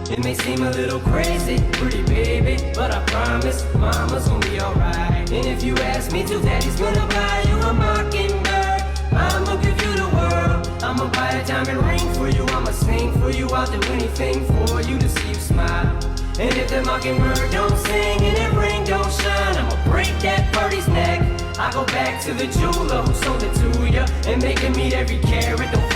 It may seem a little crazy, pretty baby, but I promise mama's gonna be alright. And if you ask me to, daddy's gonna buy you a mockingbird. I'ma give you the world, I'ma buy a diamond ring for you, I'ma sing for you, I'll do anything for you to see you smile. And if that mockingbird don't sing and that ring don't shine, I'ma break that birdie's neck. I go back to the jeweler who sold it to ya and make him meet every carat. Don't